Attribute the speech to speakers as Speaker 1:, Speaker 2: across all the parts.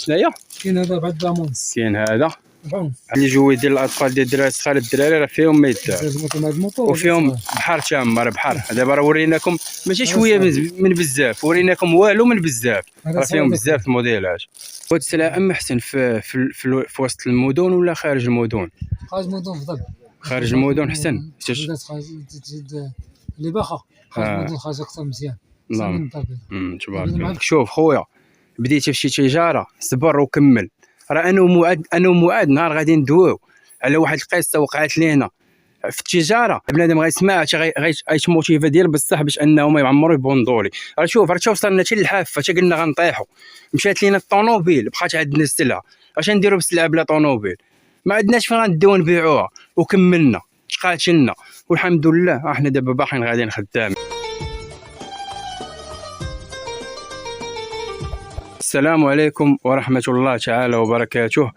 Speaker 1: شناهي؟
Speaker 2: كاين هذا بعد دامونس،
Speaker 1: كاين هذا
Speaker 2: عنف
Speaker 1: اللي جوي ديال الاطفال ديال الدراري الصغار، الدراري راه فيهم ما يدار، وفيهم بحر تامر بحر. دابا راه وريناكم ماشي شويه من بزاف، وريناكم والو من بزاف، راه فيهم بزاف الموديلات. هاد السلعه ام احسن في وسط المدن ولا خارج المدن؟
Speaker 2: خارج المدن افضل.
Speaker 1: خارج المدن احسن.
Speaker 2: اللي باخا خارج المدن خارج اكثر مزيان.
Speaker 1: نعم تبارك الله. شوف خويا، بديتي في شي تجاره صبر وكمل. راه انا ومعاد نهار غادي ندويو على واحد القصه وقعت لينا في التجاره. بنادم غيسمع غيتموتيفا ديال بصح باش انه ما يعمرو يبوندولي. راه شوف، راه وصلنا حتى للحافه، حتى قلنا غنطيحوا. مشات لينا الطونوبيل، بقات عندنا السلعه. اش نديروا بالسلعه بلا طونوبيل؟ ما عندناش فين غنديو نبيعوها. وكملنا تقاتلنا، والحمد لله احنا دابا باقيين غاديين خدامين. السلام عليكم ورحمة الله تعالى وبركاته.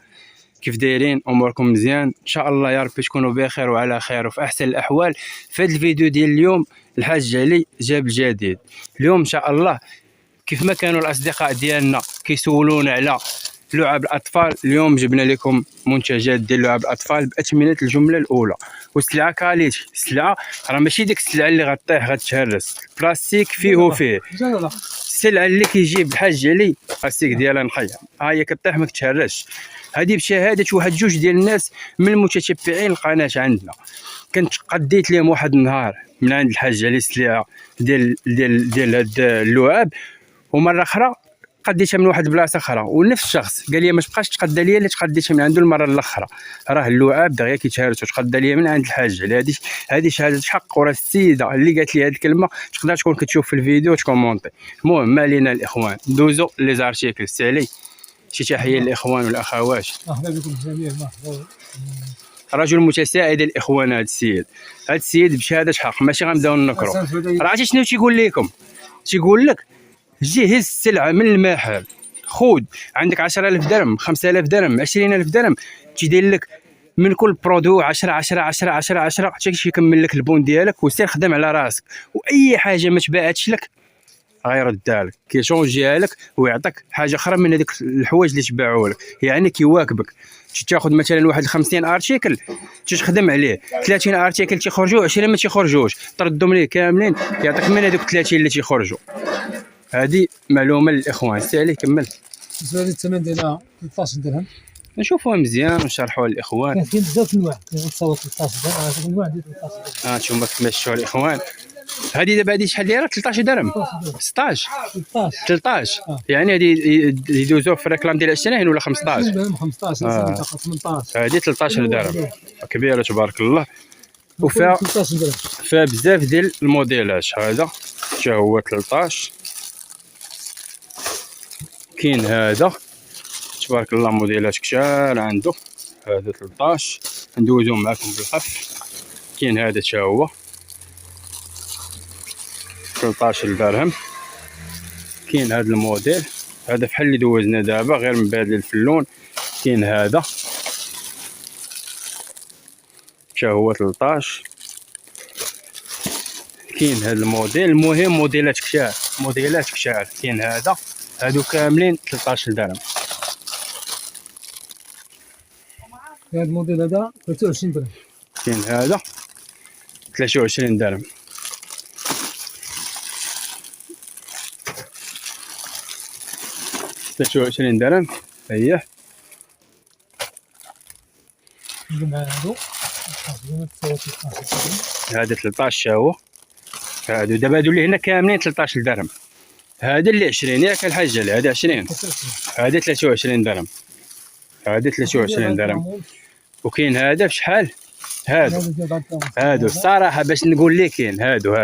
Speaker 1: كيف دايرين؟ اموركم مزيان ان شاء الله يا ربي تكونوا بخير وعلى خير وفي احسن الاحوال. في هذا الفيديو ديال اليوم الحاج علي جاب الجديد. اليوم ان شاء الله كيف ما كانوا الاصدقاء ديالنا كيسولونا على لعب الاطفال، اليوم جبنا لكم منتجات ديال لعب الاطفال باثمنه الجمله الاولى. والسلعه كاليتي، السلعه راه ماشي ديك السلعه اللي غطيح غتهرس، بلاستيك فيه وفيه. السلعه اللي كيجيب الحاج علي بلاستيك ديالها نقيه، ها هي كطيح ما كتهرسش. هذه بشهاده واحد جوج ديال الناس من المتتبعين القناه عندنا. كنت قديت لهم واحد النهار من عند الحاج علي السلعه ديال هاد اللعاب، ومره اخرى قديتها من واحد البلاصه اخرى، ونفس الشخص قال لي ما تبقاش تقدى ليا اللي تقديتها من عنده المره الاخرى، راه اللعاب دغيا كيتهرس وتقدى ليا من عند الحاج علي. هذه شهاده حق، وراه السيده اللي قالت لي هذه الكلمه تقدر تكون كتشوف في الفيديو وتكومونتي. المهم ما علينا الاخوان، ندوزو لي زارتيكل. سالي شي تحيه للاخوان والاخوات.
Speaker 2: اهلا بكم جميعا.
Speaker 1: رجل متساعد الاخوان. هذا السيد بشهاده حق، ماشي غنبداو نكرو. راه عرفتي شنو تيقول لكم؟ تيقول لك جي هز السلعه من المحل، خذ عندك 10000 درهم، 5000 درهم، 20000 درهم، تيدير لك من كل برودو 10 10 10 10 10 حتى يكمل لك البون ديالك، وسير خدم على راسك. واي حاجه ما تباعتش لك غيردها لك، كيشونجيها لك ويعطيك حاجه اخرى من هذيك الحوايج اللي تباعوا لك. يعني كيواكبك. تاخذ مثلا واحد 50 ارتيكل تخدم عليه، 30 ارتيكل تيخرجوا، 20 ما تيخرجوش، تردهم ليه كاملين يعطيك من هذوك 30 اللي تيخرجوا. هذه معلومه للاخوان. سالي كمل.
Speaker 2: بالنسبه للثمن ديالها 13 درهم.
Speaker 1: نشوفوها مزيان ونشرحوها للاخوان.
Speaker 2: كاين بزاف انواع، كتصور 13 درهم. هذيك النوع ديال 13 درهم.
Speaker 1: نتوما كتمشيوها الاخوان. هذه دابا هذه شحال دايره؟ 13 درهم 16 13. يعني هذه يدوزوا في الريكلام ديال 20 ولا 15؟
Speaker 2: 15 18.
Speaker 1: هذه 13 درهم كبيره تبارك الله. وفيها بزاف ديال الموديلات. هذا حتى هو 13. كاين هذا تبارك الله موديلات كثار عنده. هذا 13 ندوزو معكم بالخف. كاين هذا حتى هو 13 درهم. كاين هذا الموديل، هذا فحال اللي دوزنا دابا غير مبادل في اللون. كاين هذا حتى هو 13. كاين هذا الموديل. المهم موديلات كثار كاين هذا، هادو كاملين 13 درهم.
Speaker 2: هذا الموديل هذا 23 درهم.
Speaker 1: كاين هذا 23 درهم. اييه. هذا 13 هو. هادو دابا هادو اللي هنا كاملين 13 درهم. هذا اللي 20 ياك الحاج علي؟ هذا 20. هذا 23 درهم. هذا 23 درهم. وكاين هذا بشحال؟ هادو الصراحه باش نقول لك كاين هادو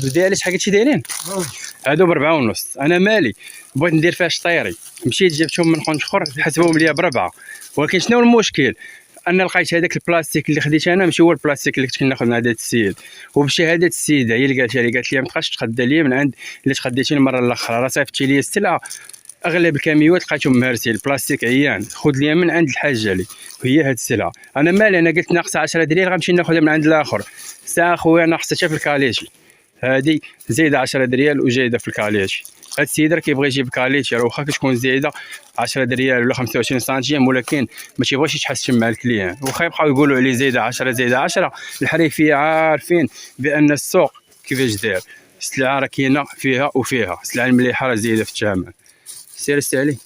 Speaker 1: ديالي شحال قلتي دايرين؟ هادو ب4 ونص. انا مالي بغيت ندير فيها شطيري، مشيت جبتهم من خنشخر حسبهم ليا ب4. ولكن شنو المشكل؟ انا لقيت هذاك البلاستيك اللي خديت انا ماشي هو البلاستيك اللي كنت ناخذ من هذا السيد. وبشهاده السيده هي اللي قالت لي ما تبقاش تقدى لي من عند اللي تقديتي المره الاخرى. راه صيفطتي لي السلعه اغلب الكاميوات لقيتهم مهرسين، البلاستيك عيان، خذ لي من عند الحاج علي. وهي هاد السلعه انا مالي، انا قلت ناقصه 10 دريال غنمشي ناخذها من عند الاخر. سا خويا ناقصه في الكاليتي، هذه زايده 10 دريال وجايده في الكاليتي. هاد السيد راه كيبغي يجيب كاليتي، راه واخا كتكون زايده 10 ريال ولا 25 سنتيم، ولكن ما تيبغيش يتحسن مع الكليان، واخا يبقاو يقولوا عليه زايده 10 زايده 10. الحريفيه عارفين بان السوق كيفاش داير، السلعه راه كاينه فيها وفيها، السلعه المليحه راه زايده في الثمن. سير استعلي.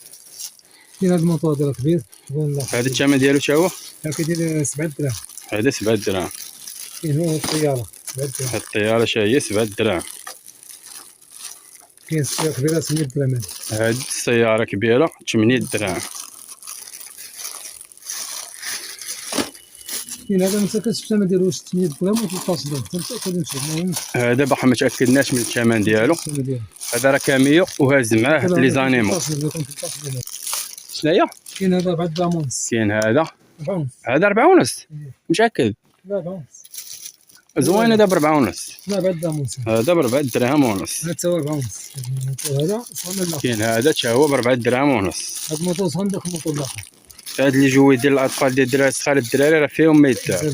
Speaker 2: كاين هذا الموطور هذا كبير،
Speaker 1: هذا الثمن ديالو تا هو
Speaker 2: كيدير 7 دراهم.
Speaker 1: هذا 7 دراهم.
Speaker 2: كاين هو الطياره 7 دراهم.
Speaker 1: هاد الطياره شا هي 7 دراهم.
Speaker 2: كاين السياره كبيره 8 دراهم.
Speaker 1: هاد السياره كبيره 8 دراهم.
Speaker 2: كاين هذا ما تاكدش الثمن ديالو واش 8 دراهم ولا 13 درهم، متاكد نشوف.
Speaker 1: هذا باقي ما تاكدناش من الثمن ديالو. هذا راه كاميو وهاز معاه لي زانيمو. شناهي؟
Speaker 2: كاين هذا 4 دراهم ونص.
Speaker 1: كاين هذا
Speaker 2: 4 ونص.
Speaker 1: هذا 4 ونص. متاكد؟
Speaker 2: لا 4 ونص.
Speaker 1: زوين هذا ب 4 ونص.
Speaker 2: لا 4 دراهم ونص.
Speaker 1: هذا ب 4 دراهم ونص.
Speaker 2: هذا هو 4 ونص. هذا صغير.
Speaker 1: كاين هذا تا هو ب 4 دراهم ونص.
Speaker 2: هذا الموطور صغير داك الموطور الاخر.
Speaker 1: هاد اللي جوي ديال الاطفال ديال الدراري الصغار، الدراري راه فيهم ما يدار،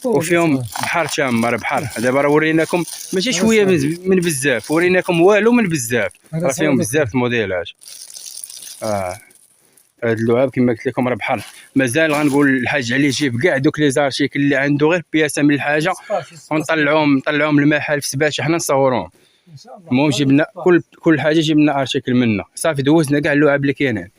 Speaker 1: وفيهم بحر تامر بحر. دابا راه وريناكم ماشي شويه من بزاف، وريناكم والو من بزاف، راه فيهم بزاف الموديلات. هاد اللعاب كما قلت لكم راه بحر. مازال غنقول الحاج علي يجيب كاع دوك لي زارتيكل اللي عنده غير بياسه من الحاجه، ونطلعوهم المحل في سباشه حنا نصوروهم. المهم جبنا كل حاجه، جبنا ارتيكل منها صافي. دوزنا كاع اللعاب اللي كاينين،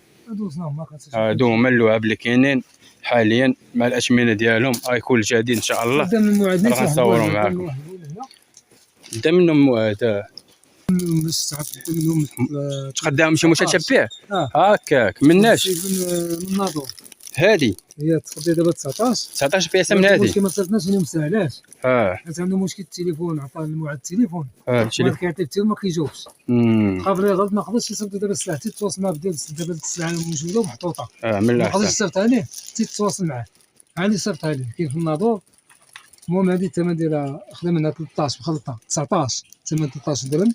Speaker 1: هادو هما اللعاب اللي كاينين حاليا مع الاثمنه ديالهم. غيكون جديد ان شاء الله، راه غنصوروا معاكم. بدا منهم مواد تقداهم شي متشبع هكاك من الناس.
Speaker 2: من ناظور
Speaker 1: هادي
Speaker 2: هي تقضي دابا 19
Speaker 1: بياسه من هادي.
Speaker 2: ما صرفناش اليوم ساهلاش، حيت عنده مشكل التليفون. عطاه الموعد التليفون كيعطي حتى ما كيجاوبش. قبل غلط ما قدرش يصيفط دابا السلعه حتى يتواصل معاه. دابا السلعه موجوده ومحطوطه،
Speaker 1: من
Speaker 2: ما
Speaker 1: الاحسن
Speaker 2: قدرش يصيفط عليه حتى يتواصل معاه. عندي صيفط عليه كاين في الناظور. المهم هذه الثمن ديالها خدا منها 13 مخلطه 19 ثمن 13 درهم.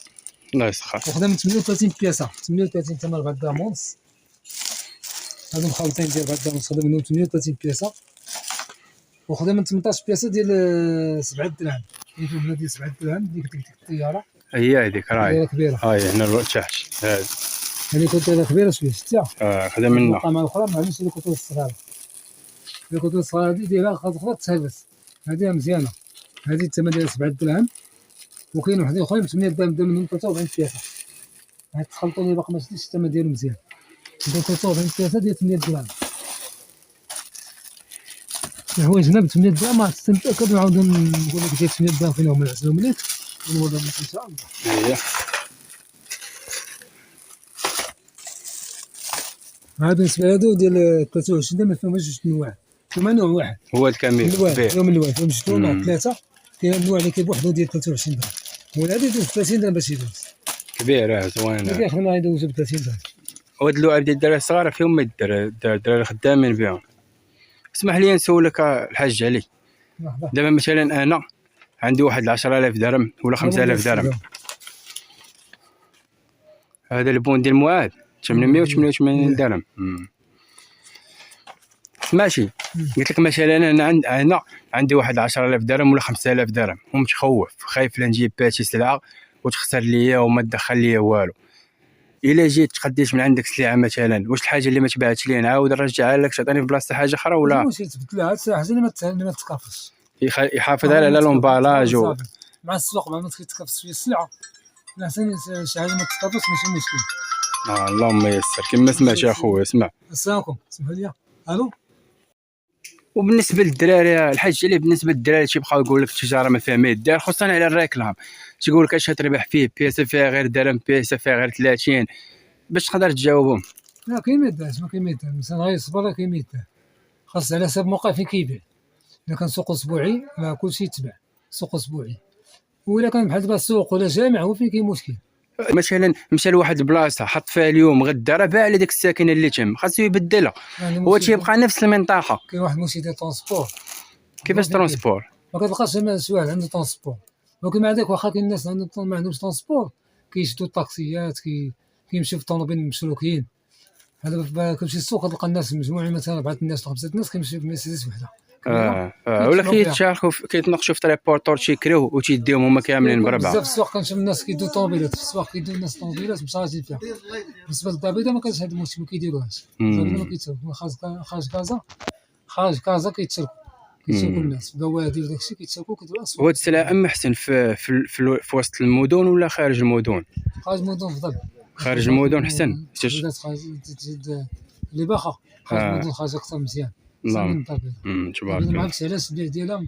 Speaker 1: الله يسخر.
Speaker 2: وخدا من 38 بياسه 38 ثمن 4 دراهم ونص. هادو مخلطين ديال 4 دراهم ونص، خدا منهم 38 بياسه. وخدا من 18 بياسه ديال 7 دراهم. كاين هنا ديال 7 دراهم ديك الطياره
Speaker 1: هي هذيك راهي
Speaker 2: كبيره.
Speaker 1: هاي هنا تحت هذه.
Speaker 2: هذه كنت كبيره شويه شتيها.
Speaker 1: خدا منها.
Speaker 2: مع الاخرى معليش اللي كنت الصغار. اللي كنت الصغار هذه ديالها خاطر تهبس. هذه مزيانه. هذه الثمن ديالها 7 دراهم. وكاين وحدين اخرين ب 8 دراهم، بدا منهم 43 بياسه. هاد تخلطوا لي باقي ما شفتش الثمن ديالو مزيان. بدا 43 بياسه ديال 8 دراهم. الحوايج هنا ب 8 دراهم ما تستمتعك. نعاودو نقول لك جاي 8 دراهم فين هما نعزلهم ليك ونوريهم لك ان شاء الله.
Speaker 1: هي
Speaker 2: هذا بالنسبه لهادو ديال 23 درهم ما فيهمش جوج انواع، فيهما نوع واحد
Speaker 1: هو الكامل
Speaker 2: كبير. فيهم النوع فيهم جوج انواع ثلاثه. كاين النوع اللي كيبوحدو ديال 23 درهم، وهذا ديال 30 درهم باش يدوز
Speaker 1: كبير زوين.
Speaker 2: كيخدموا يدوزو ب 30 درهم.
Speaker 1: وهاد اللعاب ديال الدراري الصغار فيهم ما يدار، الدراري خدامين بهم. اسمح لي نسولك الحاج علي، دابا مثلا انا عندي واحد 10000 درهم ولا 5000 درهم، هذا البون ديال المعاد 888 درهم. ماشي. قلت لك مثلا انا عندي واحد 10000 درهم ولا 5000 درهم ومتخوف خايف لا نجيب باتي سلعه وتخسر ليا وما تدخل ليا والو. الا جيت تقديت من عندك سلعه مثلا، واش الحاجه اللي ما تباعتش لي نعاود نرجعها لك تعطيني في بلاصتها حاجه اخرى ولا
Speaker 2: ماشي تبدلها؟ هاد الحاجه اللي ما تتكافش
Speaker 1: يحافظ على لومبالاج
Speaker 2: مع السوق ما تتكافش في السلعه. احسن شي حاجه ما تتكافش ماشي مشكل.
Speaker 1: اللهم يسر كما سمعت اخويا. اسمع،
Speaker 2: السلام عليكم. اسمحوا لي. الو.
Speaker 1: وبالنسبه للدراري الحاج علي، بالنسبه للدراري تيبقاو يقول لك التجاره ما فيها ما يدار، خصوصا على الريكلام. تيقول لك اش تربح فيه بياسه فيها غير درهم، بياسه فيها غير 30، باش تقدر تجاوبهم.
Speaker 2: لا كاين ما يدارش، ما كاين ما يدار. الانسان غير يصبر. كاين ما يدار، خاص على حساب الموقع فين كيبيع. الا كان سوق اسبوعي راه كلشي يتباع سوق اسبوعي، وإلا كان بحال دابا السوق ولا جامع هو فين كاين مشكل.
Speaker 1: مثلا مشى لواحد البلاصه حط فيها اليوم غدا راه باع على ديك الساكنه اللي تم، خاصو يبدلها. هو تيبقى نفس المنطقه.
Speaker 2: كاين واحد المشكل ديال الترونسبور.
Speaker 1: كيفاش ترونسبور؟
Speaker 2: ما كتلقاش شي واحد عنده ترونسبور، ولكن مع ذلك واخا كاين الناس ما عندهمش ترونسبور كيشدوا الطاكسيات كيمشيو في الطوموبيل مشروكين. هذا كتمشي للسوق كتلقى الناس مجموعين مثلا 4 الناس 5 الناس كيمشيو بمرسيدس وحده.
Speaker 1: ولا كيتشاركوا كيتناقشوا في تريبورتور تيكريو وتيديهم هما كاملين بربعه.
Speaker 2: بزاف السواق كنشوف الناس كيدوا طوموبيلات في السواق، كيدوا الناس طوموبيلات مشارجين فيها. بالنسبه للدار البيضاء ما كانش هذا المشكل، ما كيديروهاش. ما كيتسوقوا خارج كازا كيتسوقوا الناس بوادي وداكشي كيتسوقوا كيديروا الاسواق.
Speaker 1: وهاد السلعه احسن في وسط المدن ولا خارج المدن؟
Speaker 2: خارج المدن افضل.
Speaker 1: خارج المدن احسن
Speaker 2: اللي باخا خارج المدن خارج اكثر مزيان.
Speaker 1: نعم تبارك الله.
Speaker 2: ما عرفتش علاش البيع ديالها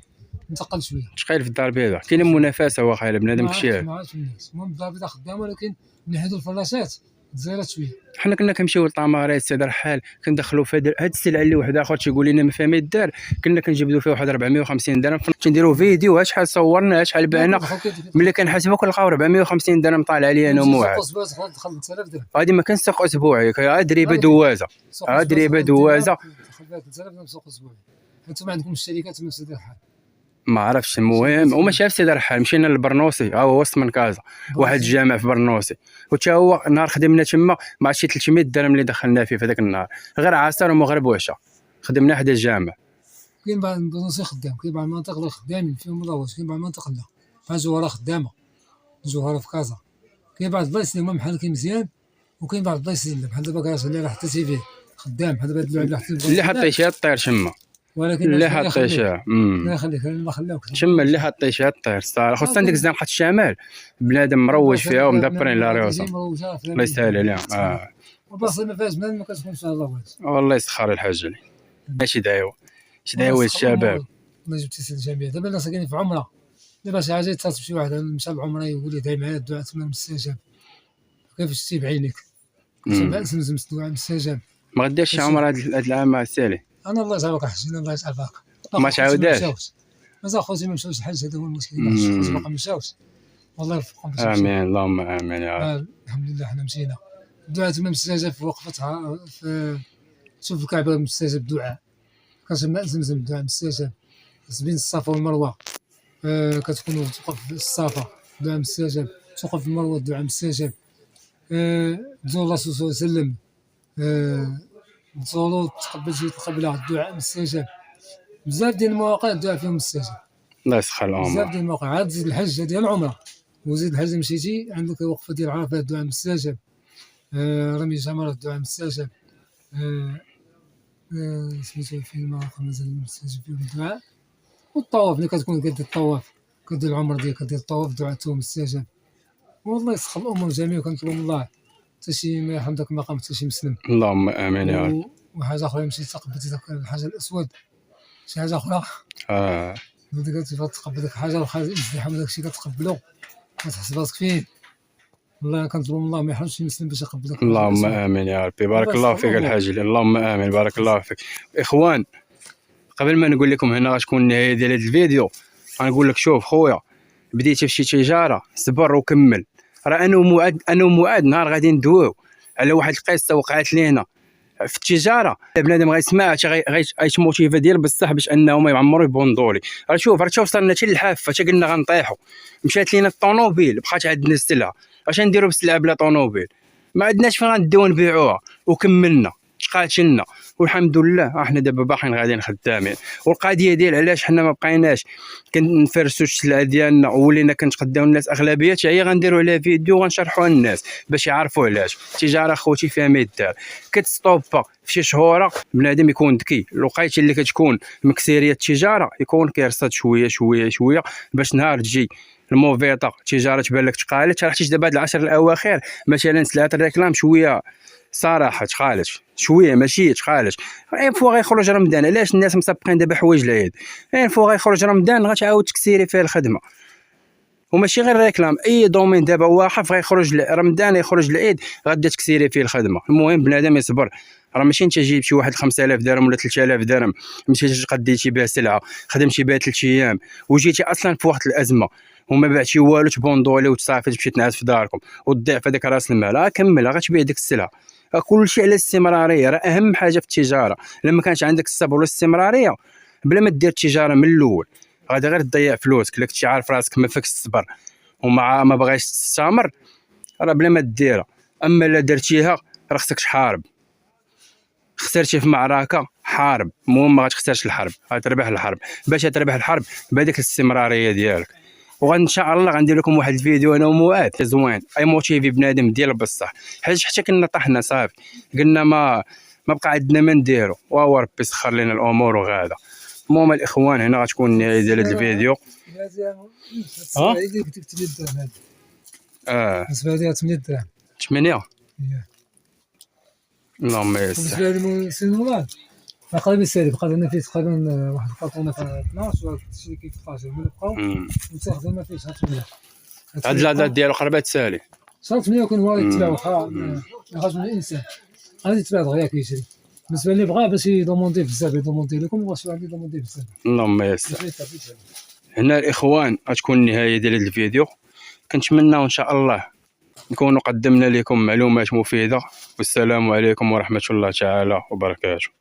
Speaker 2: منتقل شويه.
Speaker 1: شقيل في الدار البيضاء كاينه منافسه واخا الا بنادم كشي.
Speaker 2: ما عرفتش الناس، المهم الدار البيضاء خدامه ولكن من حيث الفراشات تزايرات شويه.
Speaker 1: حنا كنا كنمشيو لطمارات سيدي رحال كندخلوا في هاد السلعه اللي واحد اخر تيقول لنا ما فيها ما يدار، كنا كنجبدوا فيها واحد 450 درهم، تنديروا فيديو شحال صورنا شحال بعنا، ملي كنحسبوا كنلقاو 450 درهم طالع عليا انا وموعد.
Speaker 2: دخل 3000 درهم
Speaker 1: هادي ما كنسوق اسبوعي، دريبه دوازه دريبه دوازه
Speaker 2: 3000 درهم سوق اسبوعي. انتم عندكم الشركات من سيدي رحال
Speaker 1: ما عرفتش. المهم وما شاف سيدي رحال مشينا للبرنوسي هو وسط من كازا واحد الجامع في برنوسي، وتا هو نهار خدمنا تما ما عرفتش 300 درهم اللي دخلنا فيه في ذاك النهار، غير عصير ومغرب وعشاء خدمنا حدا الجامع.
Speaker 2: كاين بعض البرنوسي خدام، كاين بعض المناطق اللي خدامين فيهم مضوج، كاين بعض المناطق لا. بحال جوهره خدامه، جوهره في كازا. كاين بعض البلايص اللي هما محالكين مزيان، وكاين بعض البلايص اللي بحال دابا كراس اللي راه حتى فيه خدام بحال دابا اللعب
Speaker 1: اللي حطيتيها طير شما،
Speaker 2: ولكن
Speaker 1: اللي حطيتيها
Speaker 2: الله يخليك ما خلاوكش
Speaker 1: شما اللي حطيتيها طير الصراحه. خصوصا ديك الزنقه الشمال بنادم مروج فيها ومدبرين لا راسه الله يسهل عليهم.
Speaker 2: وباصي ما فيهاش بنادم ما كتكونش على الله
Speaker 1: والله يسخر الحاج علي. ماشي دايوا الشباب.
Speaker 2: ما جبتي سيد الجميع. دابا الناس كاينين في عمره، دابا شي حاجه يتصل بشي واحد مشى للعمره يقول لي دعي معايا الدعاء تما مستجاب. كيف شتي بعينيك كتبع زمزم الدعاء مستجاب.
Speaker 1: ما غديرش شي عمره هذا العام السالي.
Speaker 2: انا الله يجعلك حسين، الله يجعل باك.
Speaker 1: ما تعاوداش
Speaker 2: مازال خوتي ما مشاوش الحج، هذا هو المشكل. خوتي باقا ما مشاوش، والله يوفقهم.
Speaker 1: امين اللهم امين يا رب.
Speaker 2: الحمد لله حنا مشينا. الدعاء تما مستجاب في وقفتها، في شوف الكعبه مستجاب الدعاء، كتسمع زمزم الدعاء مستجاب. بين الصفا والمروه كتكونوا توقف في الصفا الدعاء مستجاب، توقف في المروه الدعاء مستجاب. تزور الله صلى الله عليه وسلم تزورو تقبلها الدعاء مستجاب. بزاف ديال المواقع الدعاء فيهم مستجاب.
Speaker 1: الله يسخر العمر.
Speaker 2: بزاف ديال المواقع. عاد زيد الحج ديال العمره وزيد الحج مشيتي عندك وقفه ديال عرفه الدعاء مستجاب. رمي جمرة الدعاء مستجاب. سميتو فين المواقع مازال مستجاب فيهم الدعاء. والطواف ملي كتكون كدير الطواف كدير العمر ديالك كدير الطواف الدعاء تو مستجاب. والله يسخر الامور جميع، وكنطلب من الله حتى شي ما يحمدك ما قام حتى شي مسلم.
Speaker 1: اللهم امين يا رب.
Speaker 2: وحاجه اخرى مشيت تقبلتي داك الحجر الاسود شي حاجه اخرى بدك تقبل داك الحجر وخا الازدحام داك الشيء كتقبلو كتحس راسك فيه. والله كنطلب من الله ما يحرمش شي مسلم باش يقبل داك.
Speaker 1: اللهم امين يا ربي. بارك الله فيك الحاج. اللهم امين بارك الله فيك. اخوان قبل ما نقول لكم هنا غتكون النهايه ديال هذا الفيديو غنقول لك شوف خويا بديتي في شي تجاره صبر وكمل. راه انا ومعاد نهار غادي ندويو على واحد القصه وقعت لينا في التجاره. بنادم غيسمعها غيتموتيفا ديال بصح باش انه ما يعمروا يبوندولي. راه شوف راه وصلنا حتى للحافه حتى قلنا غنطيحوا. مشات لينا الطونوبيل بقات عندنا السلعه اش نديروا بالسلعه بلا طونوبيل؟ ما عندناش فين غنديو نبيعوها وكملنا تقاتلنا والحمد لله احنا دابا باقيين غاديين خدامين. والقضيه ديال علاش حنا ما بقيناش كنفرسوا السلعه ديالنا وولينا كنتقداو الناس اغلبيتها هي غنديروا عليها فيديو غنشرحوها للناس باش يعرفوا علاش. التجاره خوتي فيها ما يدار كتستوبا في شي شهوره بنادم يكون ذكي. الوقيته اللي كتكون مكسيريه التجاره يكون كيرصد شويه شويه شويه باش نهار تجي الموفيطه التجاره تبان لك تقالت. راه حتى دابا هاد العشر الاواخر مثلا سلعه الريكلام شويه صراحه تقالت شويه ماشي تقالت. فوا غيخرج رمضان علاش الناس مسبقين دابا حوايج العيد؟ فوا غيخرج رمضان غتعاود تكسيري فيه الخدمه. وماشي غير ريكلام اي دومين دابا واقف غيخرج رمضان يخرج العيد غادا تكسيري فيه الخدمه. المهم بنادم يصبر. راه ماشي انت جيب شي واحد 5000 درهم ولا 3000 درهم مشيتي تقديتي بها سلعه خدمتي بها 3 ايام وجيتي اصلا في واحد الازمه وما بعتي والو تبوندولي وتصافي تمشي تنعس في داركم وتضيع في هذاك راس المال. كمل غتبيع ديك السلعه. كل شيء على الاستمراريه. راه اهم حاجه في التجاره. لما كانش عندك الصبر والاستمراريه بلا ما دير التجاره من الاول غادي غير تضيع فلوسك. لك عارف راسك ما فيكش الصبر وما ما بغيتش تستمر راه بلا ما ديرها. اما لا درتيها راه خصك تحارب خسرتي في معركه حارب، المهم ما غتخسرش الحرب، غتربح الحرب. باش تربح الحرب بهذيك الاستمراريه ديالك. وان شاء الله غندير لكم واحد الفيديو انا ومؤاد زوين اي موتيفي بنادم ديال بصح، حتى كنا طحنا صافي قلنا ما بقى عندنا ما نديرو، وهو ربي سخر لنا الامور وغادا. المهم الاخوان هنا غتكون النهايه ديال هذا الفيديو.
Speaker 2: هذه كنت 8 درهم هذه. بالنسبه لي 8 درهم.
Speaker 1: 8 اللهم يسر.
Speaker 2: بالنسبه للمسلمين قريب يسالي بقى لنا فيه تقريبا واحد الكارطونه 12 ولا شي كيف 12 من بقاو متاخذين ما فيش 8.
Speaker 1: هاد العدد ديالو قربت تسالي.
Speaker 2: صارت 8 يكون هو يتباع واخا خاص من الانسان غادي يتباع دغيا كيشري. بالنسبه لي بغا باش يدوموندي بزاف يدوموندي لكم واش غادي يدوموندي بزاف.
Speaker 1: اللهم يسر. هنا الاخوان غتكون النهايه ديال هذا الفيديو. كنتمناو ان شاء الله نكونوا قدمنا لكم معلومات مفيده، والسلام عليكم ورحمه الله تعالى وبركاته.